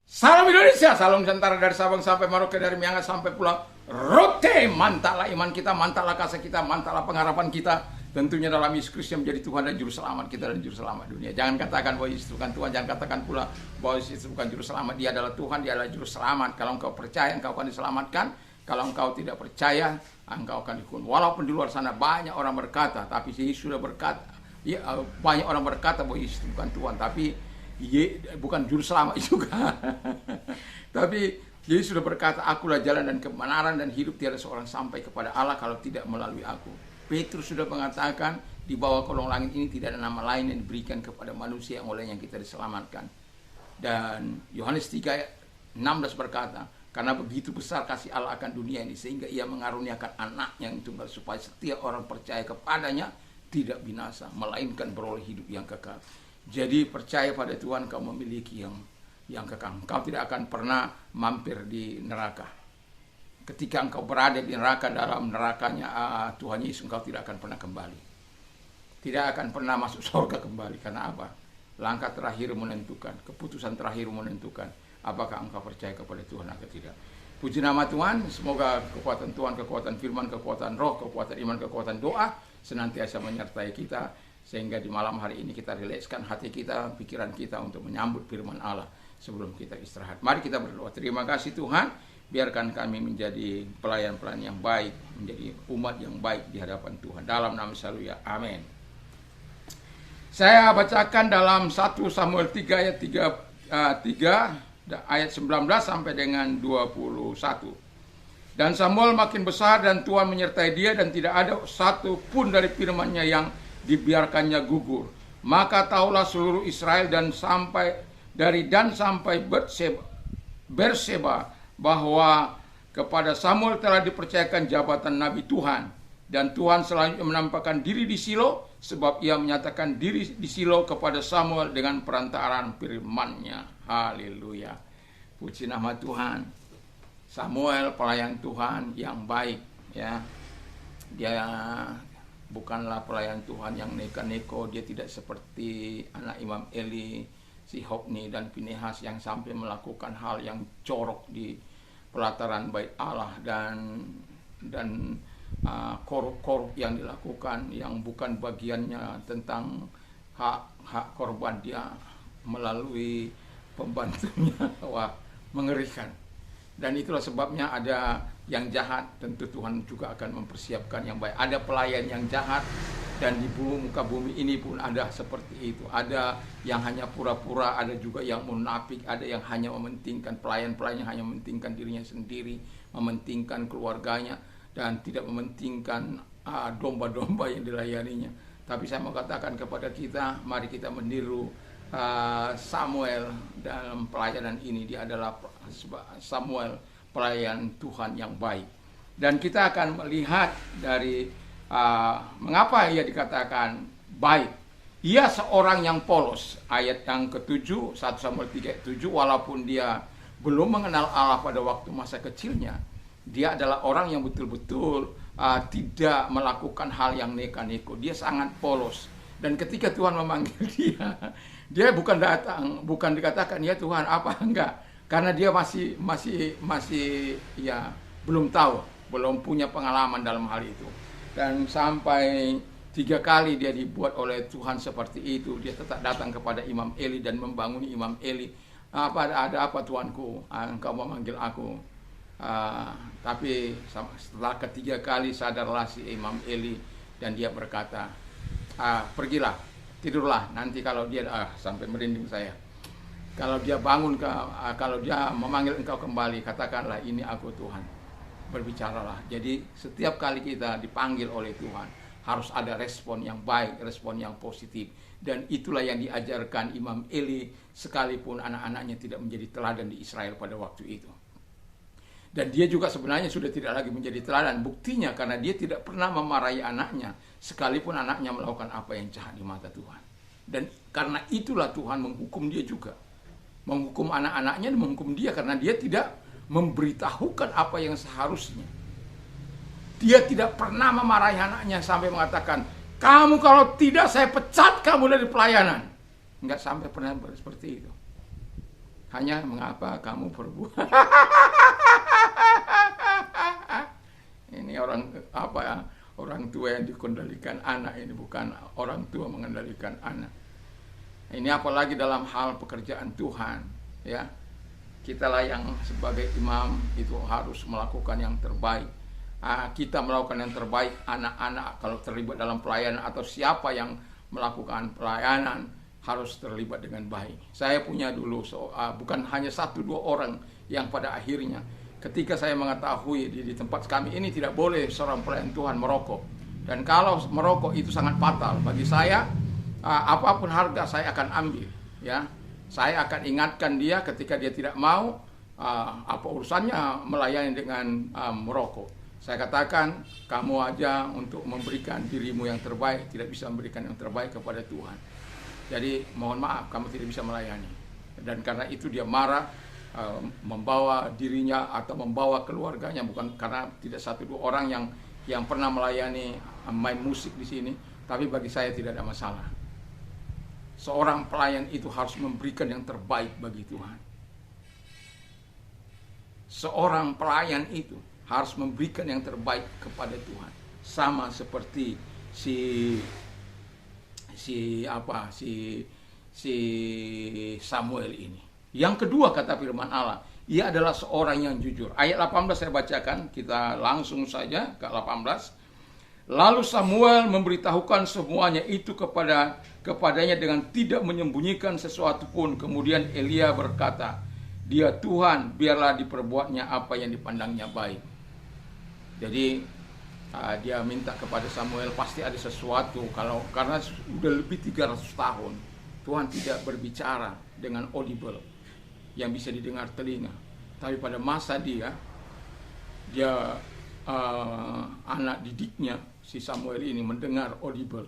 Salam Indonesia, salam Nusantara dari Sabang sampai Merauke, dari Miangas sampai Pulau Rote. Mantaplah iman kita, mantaplah kasih kita, mantaplah pengharapan kita. Tentunya dalam Yesus Kristus yang menjadi Tuhan dan Juru Selamat kita dan Juru Selamat dunia. Jangan katakan bahwa Yesus bukan Tuhan, jangan katakan pula bahwa Yesus bukan Juru Selamat. Dia adalah Tuhan, dia adalah Juru Selamat. Kalau engkau percaya, engkau akan diselamatkan. Kalau engkau tidak percaya, engkau akan dihukum. Walaupun di luar sana banyak orang berkata, tapi Yesus sudah berkata, ya, banyak orang berkata bahwa Yesus bukan Tuhan, tapi bukan Juru Selamat juga. Tapi Yesus sudah berkata, akulah jalan dan kebenaran dan hidup, tiada seorang sampai kepada Allah kalau tidak melalui aku. Petrus sudah mengatakan, di bawah kolong langit ini tidak ada nama lain yang diberikan kepada manusia yang olehnya kita diselamatkan. Dan Yohanes 3:16 berkata, karena begitu besar kasih Allah akan dunia ini, sehingga ia mengaruniakan anaknya yang tunggal, supaya setiap orang percaya kepadanya tidak binasa, melainkan beroleh hidup yang kekal. Jadi percaya pada Tuhan, kau memiliki yang kekal. Kau tidak akan pernah mampir di neraka. Ketika engkau berada di neraka, dalam nerakanya Tuhan Yesus, engkau tidak akan pernah kembali. Tidak akan pernah masuk surga kembali. Karena apa? Langkah terakhir menentukan, keputusan terakhir menentukan apakah engkau percaya kepada Tuhan atau tidak. Puji nama Tuhan, semoga kekuatan Tuhan, kekuatan firman, kekuatan roh, kekuatan iman, kekuatan doa senantiasa menyertai kita, sehingga di malam hari ini kita rilekskan hati kita, pikiran kita untuk menyambut firman Allah sebelum kita istirahat. Mari kita berdoa. Terima kasih Tuhan, biarkan kami menjadi pelayan-pelayan yang baik, menjadi umat yang baik di hadapan Tuhan. Dalam nama Yesus, amin. Saya bacakan dalam 1 Samuel 3 ayat 3 ayat 19 sampai dengan 21. Dan Samuel makin besar dan Tuhan menyertai dia, dan tidak ada satu pun dari firman-Nya yang dibiarkannya gugur. Maka tahulah seluruh Israel dan sampai dari Dan sampai Berseba bahwa kepada Samuel telah dipercayakan jabatan Nabi Tuhan. Dan Tuhan selanjutnya menampakkan diri di Silo, sebab ia menyatakan diri di Silo kepada Samuel dengan perantaraan firman-Nya. Haleluya. Puji nama Tuhan. Samuel pelayan Tuhan yang baik, ya. Dia bukanlah pelayan Tuhan yang neko-neko. Dia tidak seperti anak Imam Eli, si Hofni dan Pinehas yang sampai melakukan hal yang jorok di pelataran bait Allah, dan korup-korup yang dilakukan yang bukan bagiannya tentang hak korban dia melalui pembantunya. Wah, mengerikan. Dan itulah sebabnya ada yang jahat, tentu Tuhan juga akan mempersiapkan yang baik. Ada pelayan yang jahat, dan di muka bumi ini pun ada seperti itu. Ada yang hanya pura-pura, ada juga yang munafik, ada yang hanya mementingkan, pelayan-pelayan yang hanya mementingkan dirinya sendiri, mementingkan keluarganya, dan tidak mementingkan domba-domba yang dilayaninya. Tapi saya mau katakan kepada kita, mari kita meniru Samuel dalam pelayanan ini. Dia adalah Samuel, pelayan Tuhan yang baik. Dan kita akan melihat dari mengapa ia dikatakan baik. Ia seorang yang polos. Ayat yang ke-7, 1 Samuel 3:7, walaupun dia belum mengenal Allah pada waktu masa kecilnya, dia adalah orang yang betul-betul tidak melakukan hal yang neka-neko. Dia sangat polos. Dan ketika Tuhan memanggil dia bukan datang, bukan dikatakan ya Tuhan apa, enggak. Karena dia masih ya belum tahu, belum punya pengalaman dalam hal itu. Dan sampai 3 kali dia dibuat oleh Tuhan seperti itu. Dia tetap datang kepada Imam Eli dan membanguni Imam Eli. Ada apa Tuanku? Engkau memanggil aku. Tapi setelah ketiga kali sadarlah si Imam Eli, dan dia berkata, pergilah, tidurlah. Nanti kalau dia sampai merinding saya. Kalau dia bangun, kalau dia memanggil engkau kembali, katakanlah ini aku Tuhan. Berbicaralah. Jadi setiap kali kita dipanggil oleh Tuhan, harus ada respon yang baik, respon yang positif. Dan itulah yang diajarkan Imam Eli, sekalipun anak-anaknya tidak menjadi teladan di Israel pada waktu itu. Dan dia juga sebenarnya sudah tidak lagi menjadi teladan. Buktinya karena dia tidak pernah memarahi anaknya, sekalipun anaknya melakukan apa yang jahat di mata Tuhan. Dan karena itulah Tuhan menghukum dia juga. Menghukum anak-anaknya dan menghukum dia karena dia tidak memberitahukan apa yang seharusnya. Dia tidak pernah memarahi anaknya sampai mengatakan, kamu kalau tidak saya pecat kamu dari pelayanan. Enggak sampai pernah seperti itu. Hanya mengapa kamu berbuat. Ini orang tua yang dikendalikan anak, ini bukan orang tua mengendalikan anak. Ini apalagi dalam hal pekerjaan Tuhan, ya. Kitalah yang sebagai imam itu harus melakukan yang terbaik. Kita melakukan yang terbaik, anak-anak kalau terlibat dalam pelayanan atau siapa yang melakukan pelayanan harus terlibat dengan baik. Saya punya dulu bukan hanya 1-2 orang yang pada akhirnya ketika saya mengetahui di tempat kami ini tidak boleh seorang pelayan Tuhan merokok. Dan kalau merokok itu sangat fatal bagi saya, apapun harga saya akan ambil, ya. Saya akan ingatkan dia ketika dia tidak mau, apa urusannya melayani dengan merokok. Saya katakan, kamu aja untuk memberikan dirimu yang terbaik, tidak bisa memberikan yang terbaik kepada Tuhan. Jadi mohon maaf, kamu tidak bisa melayani. Dan karena itu dia marah, membawa dirinya atau membawa keluarganya, bukan karena tidak 1-2 orang yang pernah melayani main musik di sini, tapi bagi saya tidak ada masalah. Seorang pelayan itu harus memberikan yang terbaik bagi Tuhan. Seorang pelayan itu harus memberikan yang terbaik kepada Tuhan. Sama seperti si Samuel ini. Yang kedua kata firman Allah, ia adalah seorang yang jujur. Ayat 18 saya bacakan, kita langsung saja ke 18. Lalu Samuel memberitahukan semuanya itu kepadanya dengan tidak menyembunyikan sesuatu pun. Kemudian Elia berkata, dia Tuhan, biarlah diperbuatnya apa yang dipandangnya baik. Jadi dia minta kepada Samuel, pasti ada sesuatu. Karena sudah lebih 300 tahun Tuhan tidak berbicara dengan audible yang bisa didengar telinga. Tapi pada masa dia anak didiknya si Samuel ini mendengar audible.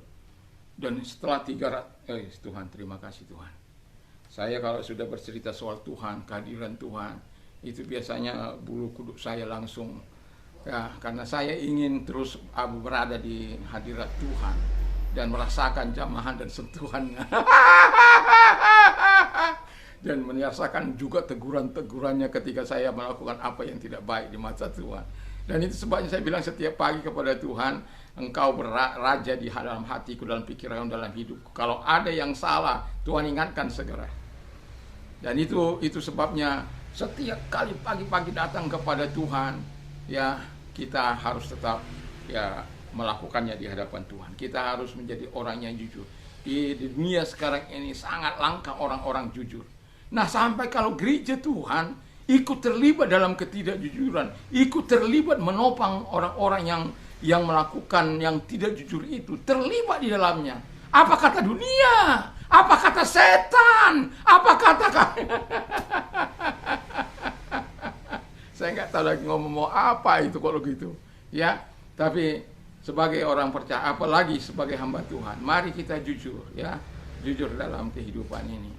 Dan setelah 300 Tuhan, terima kasih Tuhan. Saya kalau sudah bercerita soal Tuhan, kehadiran Tuhan, itu biasanya bulu kuduk saya langsung, ya, karena saya ingin terus berada di hadirat Tuhan dan merasakan jamahan dan sentuhannya. Dan merasakan juga teguran-tegurannya ketika saya melakukan apa yang tidak baik di mata Tuhan. Dan itu sebabnya saya bilang setiap pagi kepada Tuhan, Engkau beraja di dalam hatiku, dalam pikiran, dalam hidupku. Kalau ada yang salah, Tuhan ingatkan segera. Dan itu sebabnya setiap kali pagi-pagi datang kepada Tuhan, ya, kita harus tetap ya melakukannya di hadapan Tuhan. Kita harus menjadi orang yang jujur. Di dunia sekarang ini sangat langka orang-orang jujur. Nah, sampai kalau gereja Tuhan ikut terlibat dalam ketidakjujuran, ikut terlibat menopang orang-orang yang melakukan yang tidak jujur itu, terlibat di dalamnya. Apa kata dunia? Apa kata setan? Apa kata saya nggak tahu lagi ngomong apa itu kalau gitu, ya. Tapi sebagai orang percaya, apalagi sebagai hamba Tuhan, mari kita jujur, ya, jujur dalam kehidupan ini,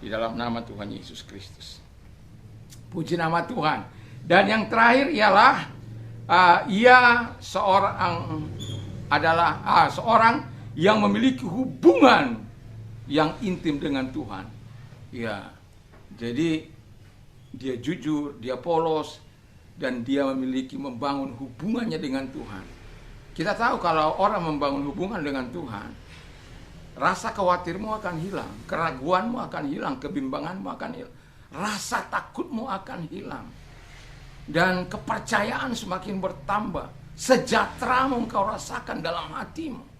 di dalam nama Tuhan Yesus Kristus. Puji nama Tuhan. Dan yang terakhir ialah ia seorang yang memiliki hubungan yang intim dengan Tuhan. Ya, jadi dia jujur, dia polos, dan dia membangun hubungannya dengan Tuhan. Kita tahu kalau orang membangun hubungan dengan Tuhan, rasa khawatirmu akan hilang, keraguanmu akan hilang, kebimbanganmu akan hilang, rasa takutmu akan hilang, dan kepercayaan semakin bertambah, sejahteramu engkau rasakan dalam hatimu.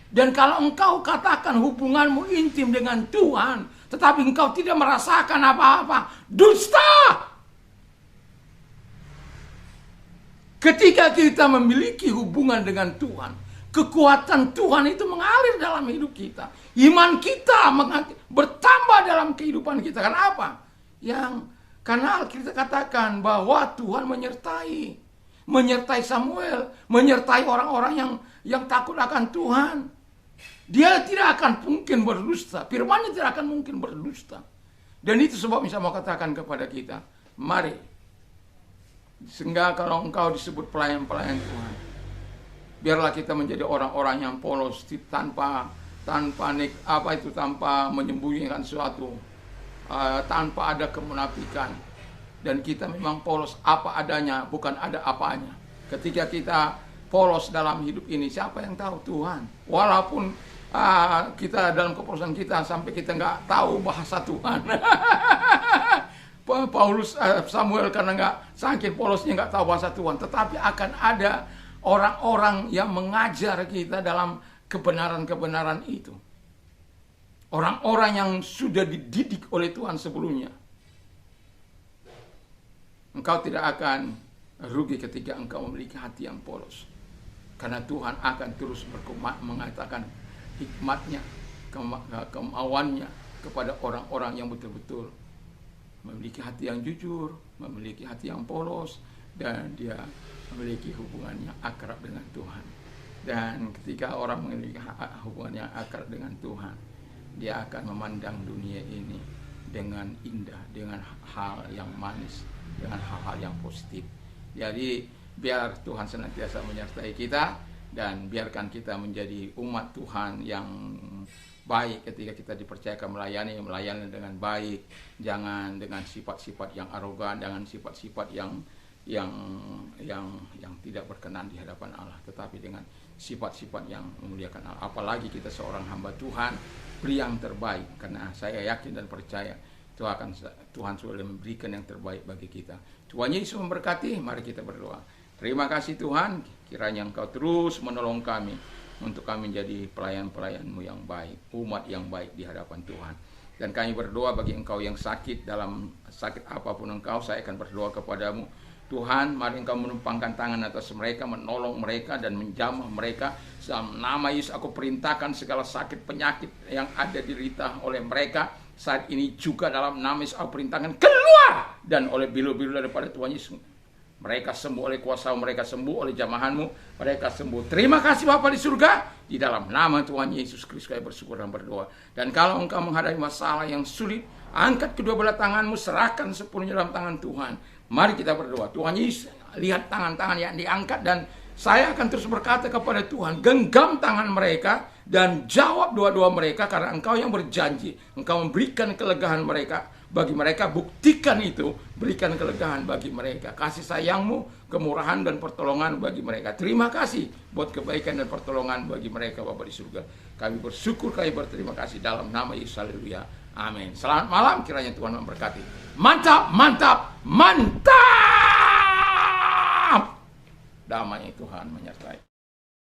Dan kalau engkau katakan hubunganmu intim dengan Tuhan, tetapi engkau tidak merasakan apa-apa, dusta. Ketika kita memiliki hubungan dengan Tuhan, kekuatan Tuhan itu mengalir dalam hidup kita. Iman kita bertambah dalam kehidupan kita. Karena apa? Karena kita katakan bahwa Tuhan menyertai Samuel, menyertai orang-orang yang takut akan Tuhan. Dia tidak akan mungkin berdusta. Firman-Nya tidak akan mungkin berdusta. Dan itu sebab bisa mau katakan kepada kita, mari, sehingga kalau engkau disebut pelayan-pelayan Tuhan, biarlah kita menjadi orang-orang yang polos, tanpa menyembunyikan sesuatu. tanpa ada kemunafikan. Dan kita memang polos apa adanya, bukan ada apanya. Ketika kita polos dalam hidup ini, siapa yang tahu? Tuhan. Walaupun kita dalam kepolosan kita sampai kita nggak tahu bahasa Tuhan. Samuel karena saking polosnya nggak tahu bahasa Tuhan, tetapi akan ada orang-orang yang mengajar kita dalam kebenaran-kebenaran itu. Orang-orang yang sudah dididik oleh Tuhan sebelumnya. Engkau tidak akan rugi ketika engkau memiliki hati yang polos. Karena Tuhan akan terus mengatakan hikmatnya, kemauannya kepada orang-orang yang betul-betul memiliki hati yang jujur, memiliki hati yang polos, dan dia memiliki hubungannya akrab dengan Tuhan. Dan ketika orang memiliki hubungannya akrab dengan Tuhan, dia akan memandang dunia ini dengan indah, dengan hal yang manis, dengan hal-hal yang positif. Jadi biar Tuhan senantiasa menyertai kita, dan biarkan kita menjadi umat Tuhan yang baik ketika kita dipercayakan melayani dengan baik, jangan dengan sifat-sifat yang arogan, dengan sifat-sifat yang tidak berkenan di hadapan Allah, tetapi dengan sifat-sifat yang memuliakan Allah. Apalagi kita seorang hamba Tuhan, beri yang terbaik, karena saya yakin dan percaya Tuhan sudah memberikan yang terbaik bagi kita. Tuhan Yesus memberkati. Mari kita berdoa. Terima kasih Tuhan, kiranya Engkau terus menolong kami untuk kami menjadi pelayan-pelayan-Mu yang baik, umat yang baik di hadapan Tuhan. Dan kami berdoa bagi engkau yang sakit, dalam sakit apapun engkau, saya akan berdoa kepadamu. Tuhan, mari engkau menumpangkan tangan atas mereka, menolong mereka dan menjamah mereka. Dalam nama Yesus aku perintahkan segala sakit penyakit yang ada diderita oleh mereka saat ini juga dalam nama Yesus aku perintahkan keluar, dan oleh bilu-bilu daripada Tuhan Yesus mereka sembuh, oleh kuasa mereka sembuh, oleh jamahanmu mereka sembuh. Terima kasih Bapa di surga, di dalam nama Tuhan Yesus Kristus kami bersyukur dan berdoa. Dan kalau engkau menghadapi masalah yang sulit, angkat kedua belah tanganmu, serahkan sepenuhnya dalam tangan Tuhan. Mari kita berdoa. Tuhan Yesus, lihat tangan-tangan yang diangkat, dan saya akan terus berkata kepada Tuhan, genggam tangan mereka dan jawab doa-doa mereka, karena engkau yang berjanji, engkau memberikan kelegaan mereka. Bagi mereka, buktikan itu, berikan kelegaan bagi mereka. Kasih sayangmu, kemurahan dan pertolongan bagi mereka. Terima kasih buat kebaikan dan pertolongan bagi mereka Bapa di surga. Kami bersyukur, kami berterima kasih dalam nama Yesus. Haleluya. Amin. Selamat malam, kiranya Tuhan memberkati. Mantap, mantap, mantap. Damai Tuhan menyertai.